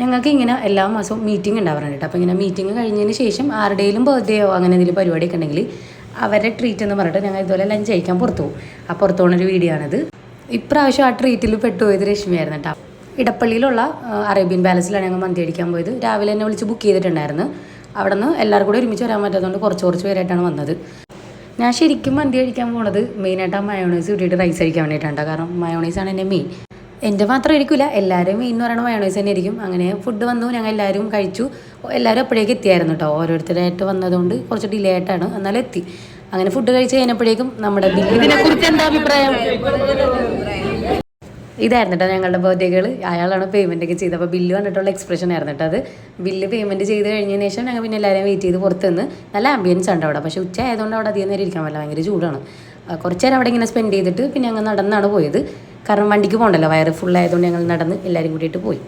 ഞങ്ങൾക്ക് ഇങ്ങനെ എല്ലാ മാസവും മീറ്റിംഗ് ഉണ്ടാവാറുണ്ട്. അപ്പോൾ ഇങ്ങനെ മീറ്റിംഗ് കഴിഞ്ഞതിന് ശേഷം ആരുടെയും ബർത്ത്ഡേയോ അങ്ങനെ എന്തെങ്കിലും പരിപാടിയൊക്കെ ഉണ്ടെങ്കിൽ അവരെ ട്രീറ്റ് എന്ന് പറഞ്ഞിട്ട് ഞങ്ങൾ ഇതുപോലെ ലഞ്ച് കഴിക്കാൻ പുറത്തു പോകും. ആ പുറത്തു പോകുന്നൊരു വീഡിയോ ആണിത്. ഇപ്രാവശ്യം ആ ട്രീറ്റിൽ പെട്ടുപോയത് രശ്മിയായിരുന്നു കേട്ടോ. ഇടപ്പള്ളിയിലുള്ള അറേബ്യൻ പാലസിലാണ് ഞങ്ങൾ മന്തി അടിക്കാൻ പോയത്. രാവിലെ എന്നെ വിളിച്ച് ബുക്ക് ചെയ്തിട്ടുണ്ടായിരുന്നു. അവിടെ നിന്ന് എല്ലാവരും കൂടെ ഒരുമിച്ച് വരാൻ പറ്റാത്തതുകൊണ്ട് കുറച്ച് പേരായിട്ടാണ് വന്നത്. ഞാൻ ശരിക്കും മന്തി കഴിക്കാൻ പോണത് മെയിനായിട്ട് ആ മയോണൈസ് കിട്ടിയിട്ട് റൈസ് കഴിക്കാൻ വേണ്ടിയിട്ടാണ്. കാരണം മയോണൈസാണ് എൻ്റെ മെയിൻ. എൻ്റെ മാത്രം ആയിരിക്കില്ല, എല്ലാവരും മെയിൻ എന്ന് പറയുന്നത് മയോണൈസ് തന്നെ ആയിരിക്കും. അങ്ങനെ ഫുഡ് വന്നു, ഞങ്ങൾ എല്ലാവരും കഴിച്ചു. എല്ലാവരും അപ്പോഴേക്കും എത്തിയായിരുന്നു കേട്ടോ. ഓരോരുത്തരായിട്ട് വന്നതുകൊണ്ട് കുറച്ച് ഡിലേ ആയിട്ടാണ്, എന്നാലും എത്തി. അങ്ങനെ ഫുഡ് കഴിച്ച് കഴിഞ്ഞപ്പോഴേക്കും നമ്മുടെ ഇതിനെക്കുറിച്ച് എന്താ അഭിപ്രായം? ഇതായിരുന്നു കേട്ടോ ഞങ്ങളുടെ ബർത്ത്ഡേകൾ. അയാളാണ് പേയ്മെൻ്റ് ഒക്കെ ചെയ്തത്. അപ്പോൾ ബില്ല് വന്നിട്ടുള്ള എക്സ്പ്രഷൻ ആയിരുന്നു കേട്ടോ അത്. ബില്ല് പേയ്മെൻറ്റ് ചെയ്ത് കഴിഞ്ഞതിന് ശേഷം ഞങ്ങൾ പിന്നെ എല്ലാവരും വെയിറ്റ് ചെയ്ത് പുറത്ത് നിന്ന്. നല്ല ആംബിയൻസ് ഉണ്ട് അവിടെ. പക്ഷേ ഉച്ച ആയതുകൊണ്ട് അവിടെ അധികം നേരം ഇരിക്കാൻ പറ്റില്ല, ഭയങ്കര ചൂടാണ്. കുറച്ച് നേരം അവിടെ ഇങ്ങനെ സ്പെൻഡ് ചെയ്തിട്ട് പിന്നെ ഞങ്ങൾ നടന്നാണ് പോയത്. കാരണം വണ്ടിക്ക് പോകണ്ടല്ലോ, വയറ് ഫുള്ളായതുകൊണ്ട് ഞങ്ങൾ നടന്ന് എല്ലാവരും കൂടിയിട്ട് പോയി.